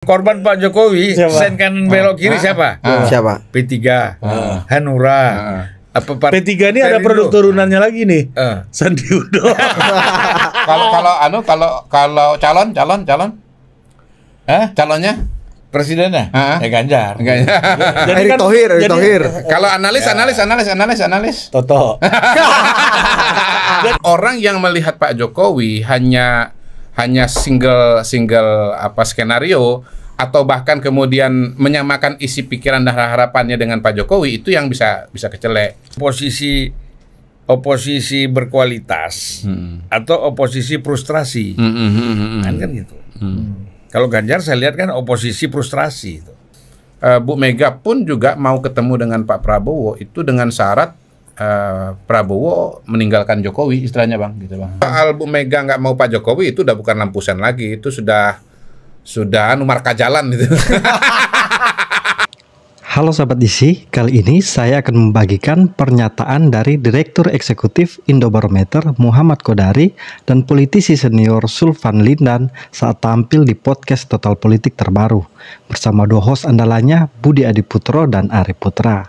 Korban Pak Jokowi, sen kanan belok kiri siapa? Siapa? P3, Hanura. Apa P3 ini ada produk turunannya lagi nih. Sandi Uno. Kalau calon. Calonnya presidennya? Ganjar. Jadi Erick Thohir. Kalau analis. Toto. Orang yang melihat Pak Jokowi hanya single skenario atau bahkan kemudian menyamakan isi pikiran dan harapannya dengan Pak Jokowi, itu yang bisa kecelek. Oposisi berkualitas atau oposisi frustrasi. Kan gitu. Kalau Ganjar saya lihat kan oposisi frustrasi itu. Bu Mega pun juga mau ketemu dengan Pak Prabowo itu dengan syarat Prabowo meninggalkan Jokowi, istilahnya Bang, gitu Bang. Soal Bu Mega nggak mau Pak Jokowi itu udah bukan lampu sen lagi, itu sudah marka jalan gitu. Halo Sahabat Isi, kali ini saya akan membagikan pernyataan dari Direktur Eksekutif Indobarometer Muhammad Kodari dan politisi senior Sulvan Lindan saat tampil di podcast Total Politik terbaru bersama dua host andalannya Budi Adiputro dan Ari Putra.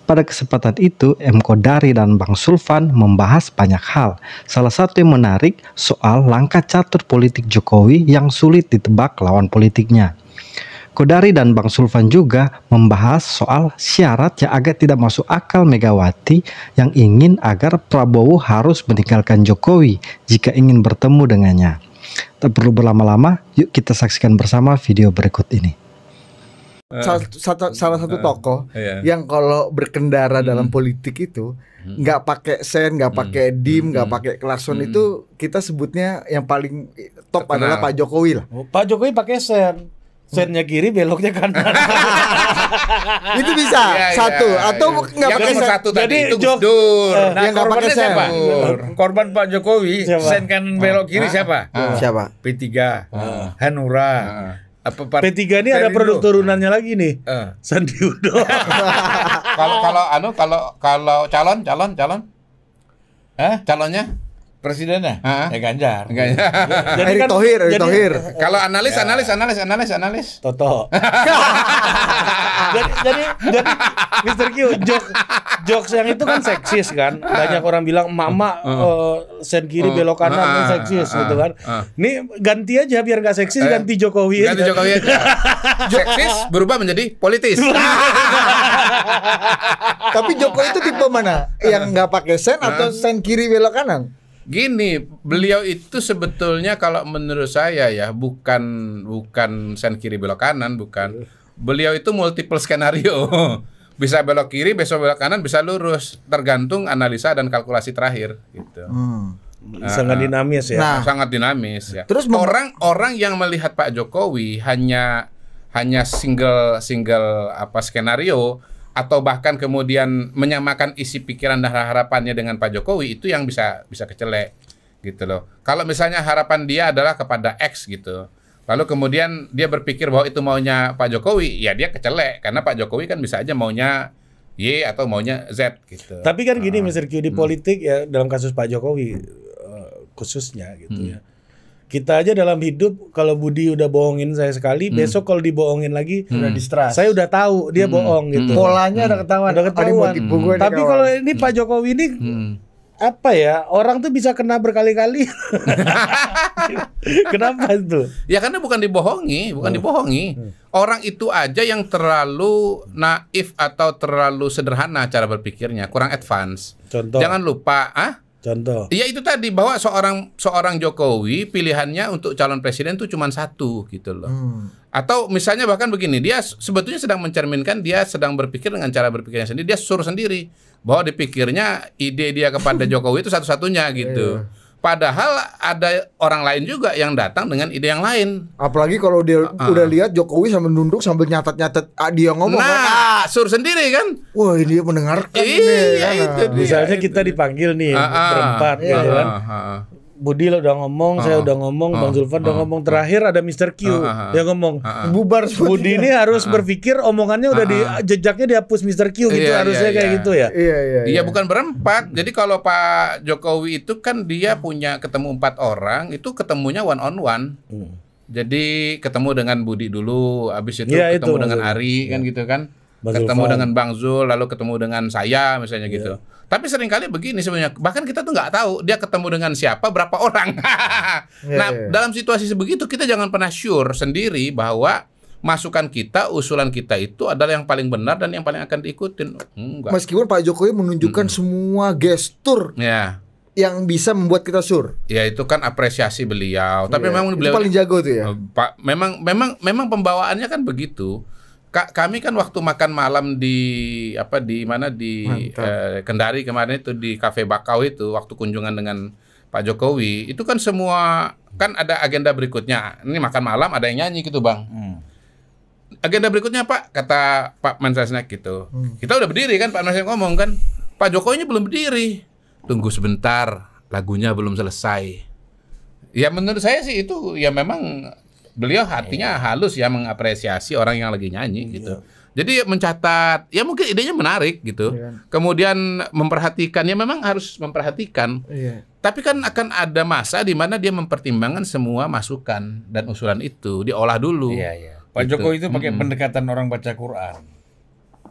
Pada kesempatan itu, M. Kodari dan Bang Sulvan membahas banyak hal. Salah satu yang menarik soal langkah catur politik Jokowi yang sulit ditebak lawan politiknya. Kodari dan Bang Sulvan juga membahas soal syarat yang agak tidak masuk akal Megawati yang ingin agar Prabowo harus meninggalkan Jokowi jika ingin bertemu dengannya. Tak perlu berlama-lama, yuk kita saksikan bersama video berikut ini. Salah satu tokoh yang kalau berkendara dalam politik itu nggak pakai sen, nggak pakai dim, nggak pakai klakson, itu kita sebutnya yang paling top adalah Pak Jokowi lah. Pak Jokowi pakai sen. Sennya kiri, beloknya kanan. Itu bisa atau nggak pakai sen. Jadi itu Gus Dur. Yang nggak pakai sen. Korban Pak Jokowi, sen kanan belok kiri siapa? Siapa? P3, Hanura. P3 ini ada produk turunannya lagi nih. Sandi Uno. Kalau calon. Calonnya presidennya? Ganjar. Erick Thohir. Kalau analis. Toto. jadi Mr. Q, jokes yang itu kan seksis kan. Banyak orang bilang mama sen kiri belok kanan seksis gitu kan. Ini ganti aja biar nggak seksis, ganti Jokowi. Ganti Jokowi aja. Seksis berubah menjadi politis. Tapi Jokowi itu tipe mana? Yang nggak pakai sen atau sen kiri belok kanan? Gini, beliau itu sebetulnya kalau menurut saya ya bukan sen kiri belok kanan, bukan. Beliau itu multiple skenario. Bisa belok kiri, besok belok kanan, bisa lurus, tergantung analisa dan kalkulasi terakhir gitu. Sangat dinamis ya. Sangat dinamis ya. Terus orang yang melihat Pak Jokowi hanya single skenario atau bahkan kemudian menyamakan isi pikiran dan harapannya dengan Pak Jokowi, itu yang bisa kecelek gitu loh. Kalau misalnya harapan dia adalah kepada X gitu, lalu kemudian dia berpikir bahwa itu maunya Pak Jokowi, ya dia kecelek karena Pak Jokowi kan bisa aja maunya Y atau maunya Z gitu. Tapi kan gini Mr. Q, di politik ya, dalam kasus Pak Jokowi khususnya gitu ya. Kita aja dalam hidup, kalau Budi udah bohongin saya sekali, besok kalau dibohongin lagi, udah distrust. Saya udah tahu dia bohong gitu. Polanya udah ketahuan. Tapi kalau ini Pak Jokowi ini apa ya? Orang tuh bisa kena berkali-kali. Kenapa itu? Ya karena bukan dibohongi. Orang itu aja yang terlalu naif atau terlalu sederhana cara berpikirnya, kurang advance. Contoh. Jangan lupa, Contoh. Iya itu tadi, bahwa seorang Jokowi pilihannya untuk calon presiden tuh cuma satu gitu loh. Atau misalnya bahkan begini, dia sebetulnya sedang mencerminkan, dia sedang berpikir dengan cara berpikirnya sendiri, dia suruh sendiri bahwa dipikirnya ide dia kepada Jokowi itu satu-satunya gitu. Padahal ada orang lain juga yang datang dengan ide yang lain. Apalagi kalau dia udah lihat Jokowi sambil nunduk sambil nyatet dia ngomong. Suruh sendiri kan. Wah, dia mendengarkan. Itu misalnya kita dipanggil nih berempat gitu kan. Budi udah ngomong, saya udah ngomong, Bang Zulfan udah ngomong, terakhir ada Mr. Q dia ngomong bubar. Budi ini harus berpikir omongannya udah di jejaknya dihapus Mr. Q gitu, harusnya kayak gitu ya. Iya, bukan berempat. Jadi kalau Pak Jokowi itu kan dia punya ketemu 4 orang, itu ketemunya one on one. Jadi ketemu dengan Budi dulu, habis itu Ya, ketemu itu dengan maksudnya. Ari kan gitu kan. Bang Ketemu Zulfan. dengan Bang Zul, lalu ketemu dengan saya misalnya gitu. Tapi seringkali begini sebenarnya, bahkan kita tuh nggak tahu dia ketemu dengan siapa, berapa orang. Nah, dalam situasi sebegitu kita jangan pernah sure sendiri bahwa masukan kita, usulan kita itu adalah yang paling benar dan yang paling akan diikutin. Enggak. Meskipun Pak Jokowi menunjukkan semua gestur Ya. yang bisa membuat kita sur. Ya itu kan apresiasi beliau. Tapi memang Itu beliau paling jago tuh ya. Pak, memang pembawaannya kan begitu. Kami kan waktu makan malam di mana di Kendari kemarin itu di Cafe Bakau itu waktu kunjungan dengan Pak Jokowi itu kan semua kan ada agenda berikutnya. Ini makan malam ada yang nyanyi gitu Bang. Agenda berikutnya Pak kata Pak Mensesnek gitu. Kita udah berdiri kan Pak Mensesnek ngomong kan Pak Jokowinya belum berdiri. Tunggu sebentar lagunya belum selesai. Ya menurut saya sih itu ya memang beliau hatinya halus ya mengapresiasi orang yang lagi nyanyi gitu. Jadi mencatat, ya mungkin idenya menarik gitu. Kemudian memperhatikan, ya memang harus memperhatikan. Tapi kan akan ada masa di mana dia mempertimbangkan semua masukan dan usulan itu diolah dulu. Pak Jokowi itu pakai pendekatan orang baca Quran.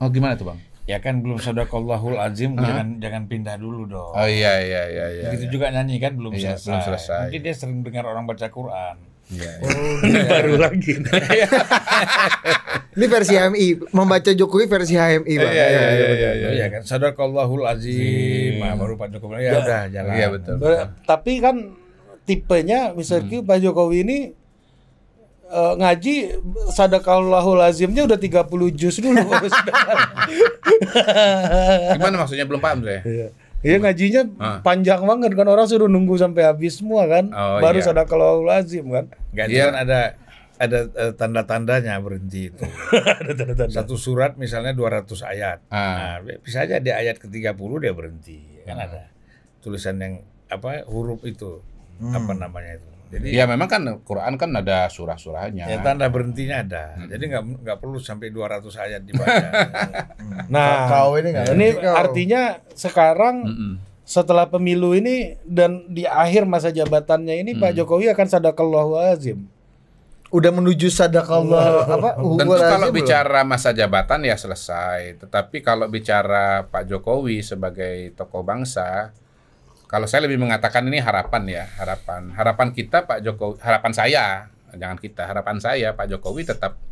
Oh gimana tuh Bang? Ya kan belum sadaqallahul azim, jangan pindah dulu dong. Oh iya. Begitu juga nyanyi kan belum Iya, selesai. belum selesai. Mungkin dia sering dengar orang baca Quran. Baru lagi. Ini versi HMI, membaca Jokowi versi HMI, Bang. Iya kan sadaqallahul azim. Nah, baru Pak Jokowi ya udah jalan. Iya betul. Tapi kan tipenya misalnya Pak Jokowi ini ngaji sadaqallahul azimnya udah 30 juz dulu. Gimana maksudnya belum paham saya? Iya ngajinya panjang banget kan orang suruh nunggu sampai habis semua kan. Baru sadaqallahul azim kan. Enggak kan ada tanda-tandanya berhenti itu. Ada tanda-tanda. Satu surat misalnya 200 ayat. Nah, bisa aja di ayat ke-30 dia berhenti. Kan ada tulisan yang huruf itu. Apa namanya itu. Jadi ya memang kan Quran kan ada surah-surahnya. Ya tanda berhentinya ada. Jadi nggak perlu sampai 200 ayat dibaca. Nah, ini artinya sekarang setelah pemilu ini dan di akhir masa jabatannya ini Pak Jokowi akan sadaqallahul azim. Udah menuju sadaqallah Tentu kalau bicara masa jabatan ya selesai. Tetapi kalau bicara Pak Jokowi sebagai tokoh bangsa, kalau saya lebih mengatakan ini harapan ya, harapan kita Pak Jokowi, harapan saya Pak Jokowi tetap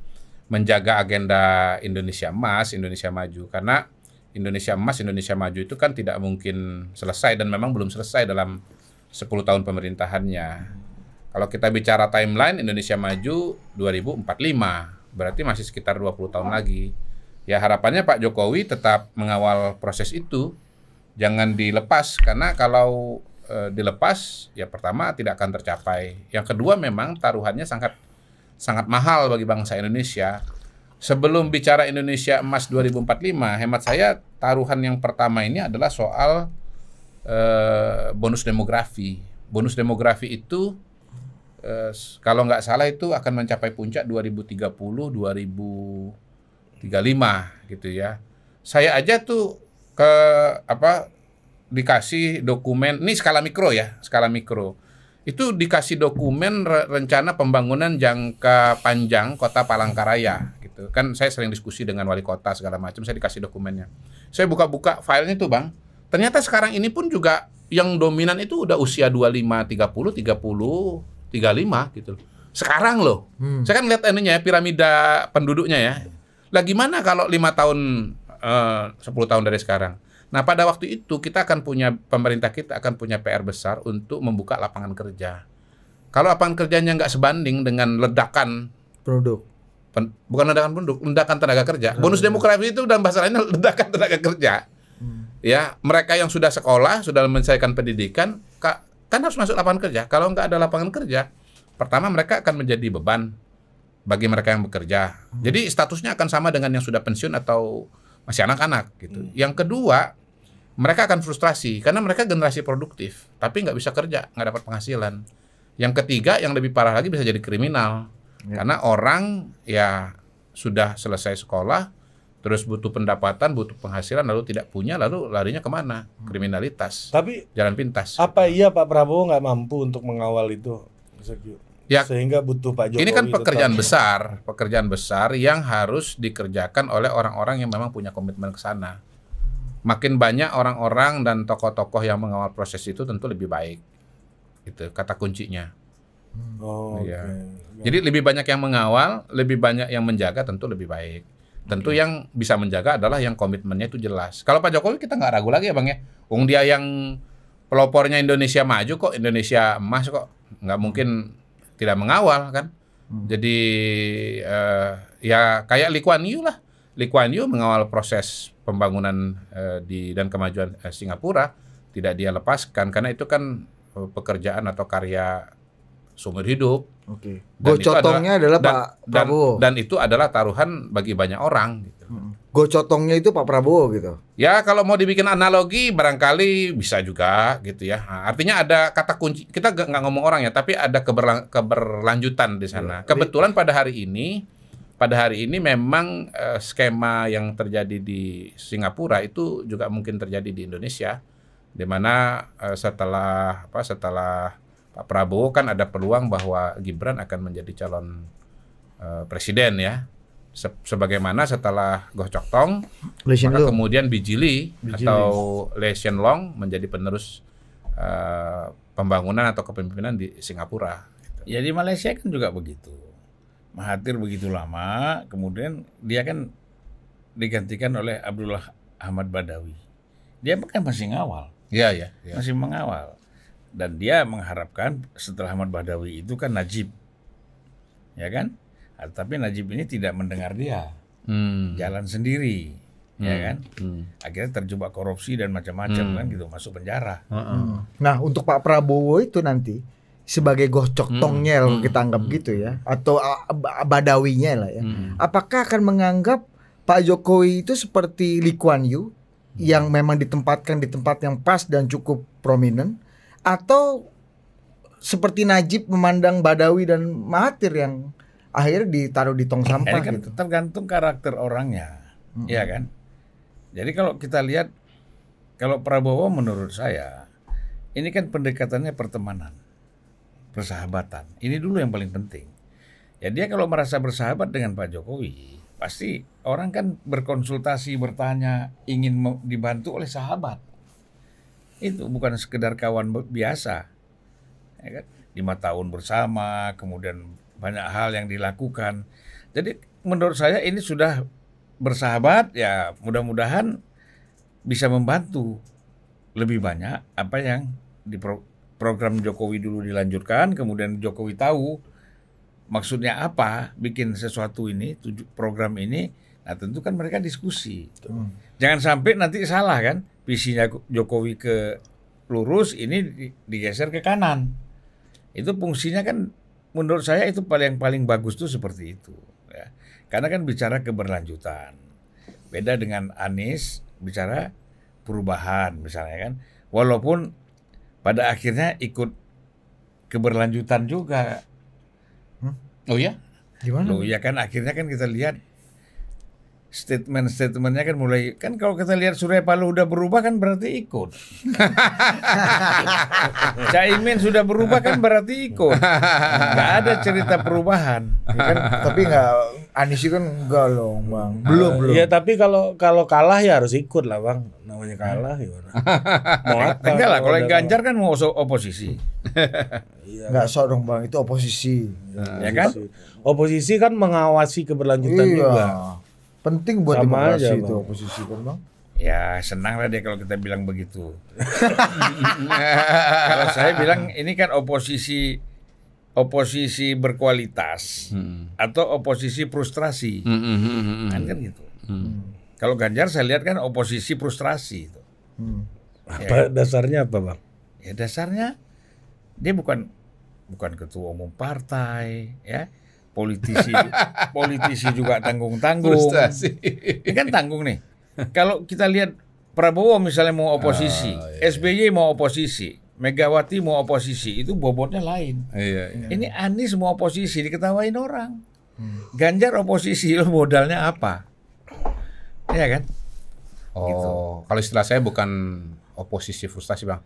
menjaga agenda Indonesia Emas, Indonesia Maju, karena Indonesia Emas, Indonesia Maju itu kan tidak mungkin selesai dan memang belum selesai dalam 10 tahun pemerintahannya. Kalau kita bicara timeline Indonesia Maju 2045, berarti masih sekitar 20 tahun lagi. Ya harapannya Pak Jokowi tetap mengawal proses itu. Jangan dilepas, karena kalau dilepas ya pertama tidak akan tercapai. Yang kedua memang taruhannya sangat mahal bagi bangsa Indonesia. Sebelum bicara Indonesia Emas 2045, hemat saya taruhan yang pertama ini adalah soal bonus demografi. Bonus demografi itu kalau nggak salah itu akan mencapai puncak 2030, 2035 gitu ya. Saya aja tuh dikasih dokumen, ini skala mikro itu dikasih dokumen rencana pembangunan jangka panjang kota Palangkaraya gitu kan. Saya sering diskusi dengan wali kota segala macam, saya dikasih dokumennya, saya buka-buka filenya tuh Bang, ternyata sekarang ini pun juga yang dominan itu udah usia 25, 30, 35 gitu sekarang loh. Saya kan lihat ininya piramida penduduknya ya. Lah gimana kalau 5 tahun 10 tahun dari sekarang. Nah pada waktu itu pemerintah kita akan punya PR besar untuk membuka lapangan kerja. Kalau lapangan kerjanya nggak sebanding dengan ledakan produk, bukan ledakan produk, ledakan tenaga kerja. Bonus demografi itu dalam bahasa lainnya ledakan tenaga kerja. Ya mereka yang sudah sekolah, sudah menyelesaikan pendidikan, kan harus masuk lapangan kerja. Kalau nggak ada lapangan kerja, pertama mereka akan menjadi beban bagi mereka yang bekerja. Jadi statusnya akan sama dengan yang sudah pensiun atau masih anak-anak gitu. Yang kedua, mereka akan frustrasi karena mereka generasi produktif, tapi nggak bisa kerja, nggak dapat penghasilan. Yang ketiga, yang lebih parah lagi bisa jadi kriminal, karena orang ya sudah selesai sekolah, terus butuh pendapatan, butuh penghasilan, lalu tidak punya, lalu larinya kemana? Kriminalitas. Tapi jalan pintas. Apa iya Pak Prabowo nggak mampu untuk mengawal itu? Ya, sehingga butuh Pak Jokowi. Ini kan pekerjaan besar yang harus dikerjakan oleh orang-orang yang memang punya komitmen ke sana. Makin banyak orang-orang dan tokoh-tokoh yang mengawal proses itu tentu lebih baik. Itu kata kuncinya. Ya. Jadi lebih banyak yang mengawal, lebih banyak yang menjaga tentu lebih baik. Tentu yang bisa menjaga adalah yang komitmennya itu jelas. Kalau Pak Jokowi kita nggak ragu lagi ya Bang ya. Dia yang pelopornya Indonesia maju kok, Indonesia emas kok. Nggak mungkin tidak mengawal kan. Jadi ya kayak Lee Kuan Yew lah. Lee Kuan Yew mengawal proses pembangunan dan kemajuan Singapura, tidak dia lepaskan karena itu kan pekerjaan atau karya seumur hidup. Oke. Gocotongnya adalah Pak Prabowo. Dan itu adalah taruhan bagi banyak orang gitu. Gocotongnya itu Pak Prabowo gitu. Ya kalau mau dibikin analogi barangkali bisa juga gitu ya. Nah, artinya ada kata kunci. Kita nggak ngomong orang ya, tapi ada keberlanjutan di sana. Kebetulan pada hari ini memang skema yang terjadi di Singapura itu juga mungkin terjadi di Indonesia, di mana setelah Pak Prabowo kan ada peluang bahwa Gibran akan menjadi calon presiden ya. Sebagaimana setelah Goh Chok Tong, maka kemudian Bijili atau Lee Hsien Loong menjadi penerus pembangunan atau kepemimpinan di Singapura. Ya di Malaysia kan juga begitu. Mahathir begitu lama, kemudian dia kan digantikan oleh Abdullah Ahmad Badawi. Dia kan masih ngawal. Iya. Masih mengawal. Dan dia mengharapkan setelah Ahmad Badawi itu kan Najib. Ya kan? Tapi Najib ini tidak mendengar dia. Jalan sendiri. Ya kan? Akhirnya terjebak korupsi dan macam-macam kan gitu, masuk penjara. Nah, untuk Pak Prabowo itu nanti sebagai Goh Chok Tongnya kalau kita anggap gitu ya, atau Badawinya lah ya. Apakah akan menganggap Pak Jokowi itu seperti Lee Kuan Yew yang memang ditempatkan di tempat yang pas dan cukup prominent, atau seperti Najib memandang Badawi dan Mahathir yang akhirnya ditaruh di tong sampah kan gitu? Tergantung karakter orangnya, ya kan. Jadi kalau kita lihat, kalau Prabowo menurut saya ini kan pendekatannya pertemanan, persahabatan. Ini dulu yang paling penting. Ya dia kalau merasa bersahabat dengan Pak Jokowi, pasti orang kan berkonsultasi, bertanya, ingin dibantu oleh sahabat. Itu bukan sekedar kawan biasa. Ya kan? 5 tahun bersama, kemudian banyak hal yang dilakukan. Jadi menurut saya ini sudah bersahabat, ya mudah-mudahan bisa membantu lebih banyak apa yang di program Jokowi dulu dilanjutkan, kemudian Jokowi tahu maksudnya apa bikin sesuatu ini, program ini. Nah tentu kan mereka diskusi. Jangan sampai nanti salah kan, visinya Jokowi ke lurus, ini digeser ke kanan. Itu fungsinya kan menurut saya itu paling bagus tuh seperti itu. Ya. Karena kan bicara keberlanjutan. Beda dengan Anies bicara perubahan misalnya kan. Walaupun pada akhirnya ikut keberlanjutan juga. Oh ya? Gimana? Loh ya kan akhirnya kan kita lihat statement-statementnya kan mulai, kan kalau kita lihat Surya Paloh udah berubah kan berarti ikut. Caimin sudah berubah kan berarti ikut. Nggak ada cerita perubahan. Ya kan, tapi nggak, Anies kan enggak loh Bang. Belum. Ya tapi kalau kalah ya harus ikut lah Bang. Namanya kalah gimana? Mau apa? Enggak lah, kalau Ganjar kan mau oposisi. Nggak sok dong Bang, itu oposisi. Ya kan? Oposisi kan mengawasi keberlanjutan juga. Penting buat sama demokrasi aja, itu Bang. oposisi kan Bang. Ya senang lah dia kalau kita bilang begitu. Kalau saya bilang ini kan oposisi berkualitas atau oposisi frustrasi, kan gitu. Kalau Ganjar saya lihat kan oposisi frustrasi itu. Apa dasarnya apa Bang? Ya dasarnya dia bukan ketua umum partai, ya. Politisi juga tanggung-tanggung. Ini kan tanggung nih. Kalau kita lihat Prabowo misalnya mau oposisi, SBY mau oposisi, Megawati mau oposisi, itu bobotnya lain. Ini Anies mau oposisi, diketawain orang. Ganjar oposisi, lo modalnya apa? Iya kan? Gitu. Kalau istilah saya bukan oposisi frustasi Bang.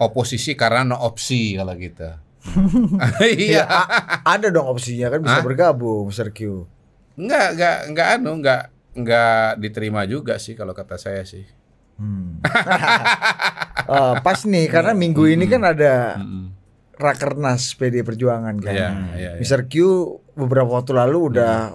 Oposisi karena no opsi kalau gitu. Iya. Ada dong opsinya kan bisa bergabung, Mr. Q. Enggak diterima juga sih kalau kata saya sih. Pas nih karena minggu ini kan ada Rakernas PD Perjuangan kan. Iya. Mr. Q beberapa waktu lalu udah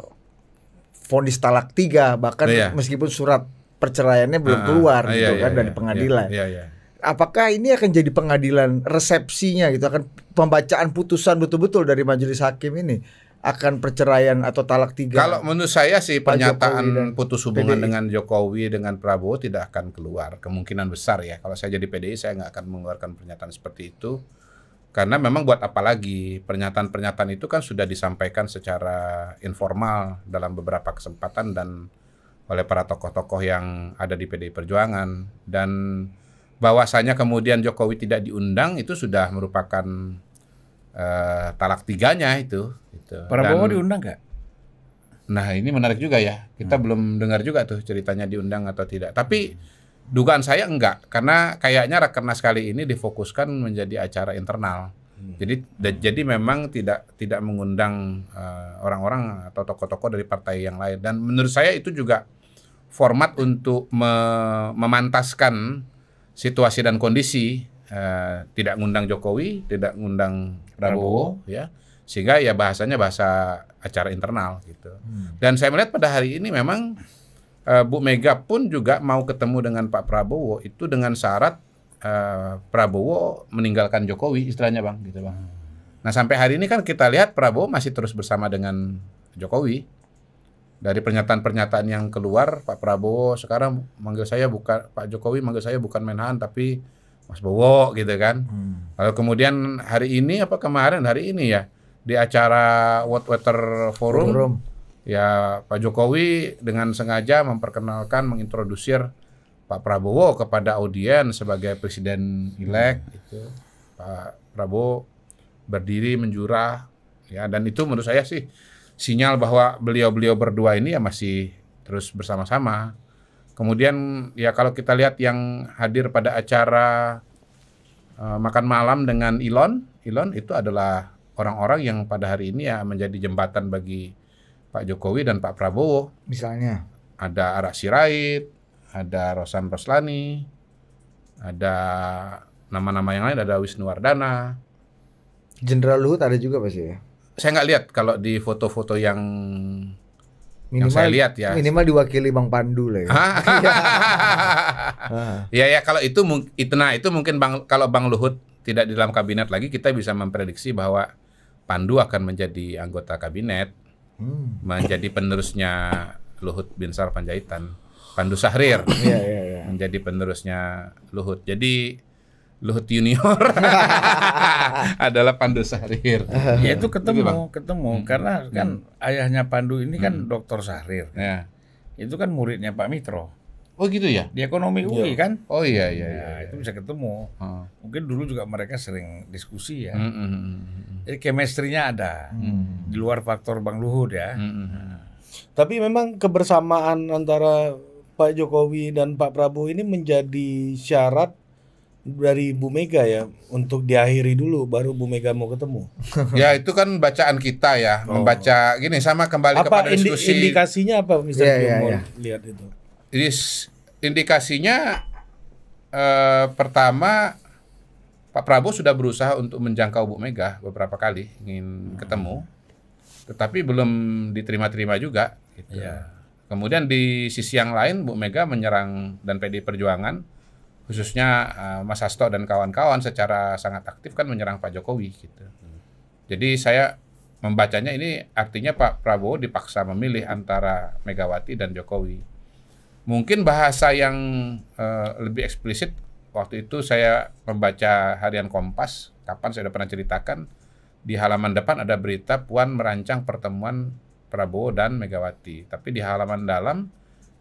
vonis talak 3 bahkan meskipun surat perceraiannya belum keluar gitu kan dari pengadilan. Iya. Apakah ini akan jadi pengadilan resepsinya gitu, akan pembacaan putusan betul-betul dari majelis hakim ini akan perceraian atau talak 3? Kalau menurut saya sih pernyataan dan putus hubungan PDI dengan Jokowi dengan Prabowo tidak akan keluar, kemungkinan besar ya. Kalau saya jadi PDI saya nggak akan mengeluarkan pernyataan seperti itu, karena memang buat apa lagi, pernyataan-pernyataan itu kan sudah disampaikan secara informal dalam beberapa kesempatan dan oleh para tokoh-tokoh yang ada di PDI Perjuangan, dan bahwasanya kemudian Jokowi tidak diundang itu sudah merupakan talak 3-nya itu. Prabowo diundang nggak? Nah ini menarik juga ya, kita belum dengar juga tuh ceritanya diundang atau tidak. Tapi dugaan saya enggak, karena kayaknya Rakernas kali ini difokuskan menjadi acara internal. Jadi memang tidak mengundang orang-orang atau tokoh-tokoh dari partai yang lain. Dan menurut saya itu juga format untuk memantaskan situasi dan kondisi, tidak ngundang Jokowi, tidak ngundang Prabowo, ya, sehingga ya bahasanya bahasa acara internal gitu. Dan saya melihat pada hari ini memang Bu Mega pun juga mau ketemu dengan Pak Prabowo itu dengan syarat Prabowo meninggalkan Jokowi, istilahnya Bang, gitu Bang. Nah sampai hari ini kan kita lihat Prabowo masih terus bersama dengan Jokowi. Dari pernyataan-pernyataan yang keluar, Pak Prabowo sekarang manggil saya bukan, Pak Jokowi manggil saya bukan Menhan tapi Mas Bowo gitu kan. Lalu kemudian hari ini hari ini ya di acara World Water Forum. Ya Pak Jokowi dengan sengaja memperkenalkan, mengintrodusir Pak Prabowo kepada audiens sebagai presiden elect gitu. Pak Prabowo berdiri menjurah ya, dan itu menurut saya sih sinyal bahwa beliau berdua ini ya masih terus bersama-sama. Kemudian ya kalau kita lihat yang hadir pada acara makan malam dengan Elon itu adalah orang-orang yang pada hari ini ya menjadi jembatan bagi Pak Jokowi dan Pak Prabowo. Misalnya ada Ara Sirait, ada Rosan Roslani, ada nama-nama yang lain, ada Wisnuwardana. Jenderal Luhut ada juga pasti ya? Saya nggak lihat kalau di foto-foto yang saya lihat ya. Minimal diwakili Bang Pandu lah ya. Ya kalau itu mungkin kalau Bang Luhut tidak di dalam kabinet lagi, kita bisa memprediksi bahwa Pandu akan menjadi anggota kabinet, menjadi penerusnya Luhut Binsar Panjaitan. Pandu Sahrir menjadi penerusnya Luhut. Jadi Luhut Junior adalah Pandu Sahrir. Ya itu ketemu karena kan ayahnya Pandu ini kan Dr. Sahrir. Ya. Itu kan muridnya Pak Mitro. Oh gitu ya? Di ekonomi UI kan? Oh iya. Itu bisa ketemu. Mungkin dulu juga mereka sering diskusi ya. Jadi chemistry-nya ada. Di luar faktor Bang Luhut ya. Tapi memang kebersamaan antara Pak Jokowi dan Pak Prabowo ini menjadi syarat dari Bu Mega ya untuk diakhiri dulu baru Bu Mega mau ketemu. Ya itu kan bacaan kita ya, membaca gini sama kembali kepada diskusi. Indikasinya apa misalnya lihat itu? Indikasinya pertama Pak Prabowo sudah berusaha untuk menjangkau Bu Mega beberapa kali ingin ketemu, tetapi belum diterima-terima juga. Gitu. Ya. Kemudian di sisi yang lain Bu Mega menyerang dan PDI Perjuangan khususnya Mas Hasto dan kawan-kawan secara sangat aktif kan menyerang Pak Jokowi gitu. Jadi saya membacanya ini artinya Pak Prabowo dipaksa memilih antara Megawati dan Jokowi. Mungkin bahasa yang lebih eksplisit waktu itu saya membaca harian Kompas, kapan saya udah pernah ceritakan, di halaman depan ada berita Puan merancang pertemuan Prabowo dan Megawati. Tapi di halaman dalam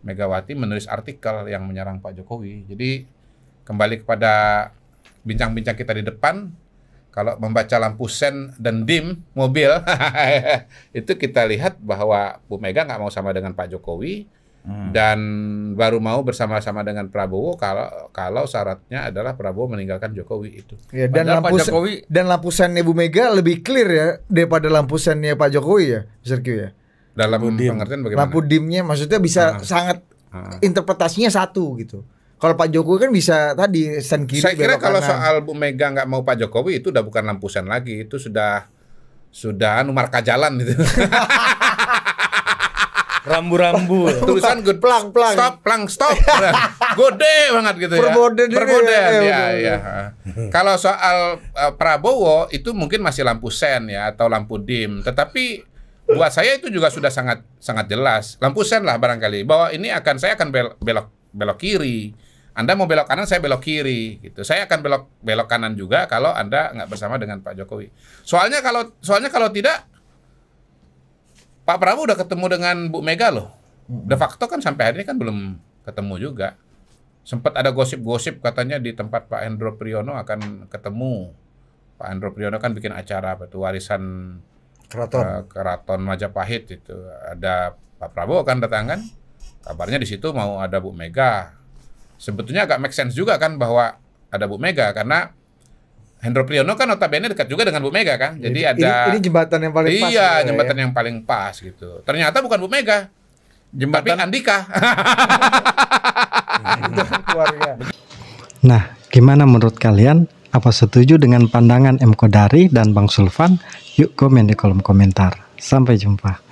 Megawati menulis artikel yang menyerang Pak Jokowi. Jadi kembali kepada bincang-bincang kita di depan, kalau membaca lampu sen dan dim mobil, itu kita lihat bahwa Bu Mega nggak mau sama dengan Pak Jokowi, dan baru mau bersama-sama dengan Prabowo kalau syaratnya adalah Prabowo meninggalkan Jokowi itu. Ya, dan lampu sennya Bu Mega lebih clear ya daripada lampu sennya Pak Jokowi ya, Mr. Q ya. Dalam pengertian bagaimana? Lampu dimnya maksudnya bisa sangat interpretasinya satu gitu. Kalau Pak Jokowi kan bisa tadi sen kiri. Saya kira kalau kanan. soal Bu Mega nggak mau Pak Jokowi itu udah bukan lampu sen lagi, itu sudah marka jalan gitu. Rambu-rambu. Tulisan good Plang. stop. Gede banget gitu ya. Perboden ya. Kalau soal Prabowo itu mungkin masih lampu sen ya atau lampu dim, tetapi buat saya itu juga sudah sangat jelas. Lampu sen lah barangkali bahwa ini saya akan belok kiri. Anda mau belok kanan, saya belok kiri gitu. Saya akan belok kanan juga kalau Anda nggak bersama dengan Pak Jokowi. Soalnya kalau tidak, Pak Prabowo udah ketemu dengan Bu Mega loh. De facto kan sampai hari ini kan belum ketemu juga. Sempat ada gosip-gosip katanya di tempat Pak Hendro Priyono akan ketemu. Pak Hendro Priyono kan bikin acara warisan Keraton Majapahit itu. Ada Pak Prabowo kan datang kan. Kabarnya di situ mau ada Bu Mega. Sebetulnya agak make sense juga kan bahwa ada Bu Mega karena Hendro Priyono kan notabene dekat juga dengan Bu Mega kan. Jadi ada ini jembatan yang paling pas. Iya, jembatan yang paling pas gitu. Ternyata bukan Bu Mega. Jembatan Andika. Nah, gimana menurut kalian? Apa setuju dengan pandangan M. Kodari dan Bang Sulfan? Yuk komen di kolom komentar. Sampai jumpa.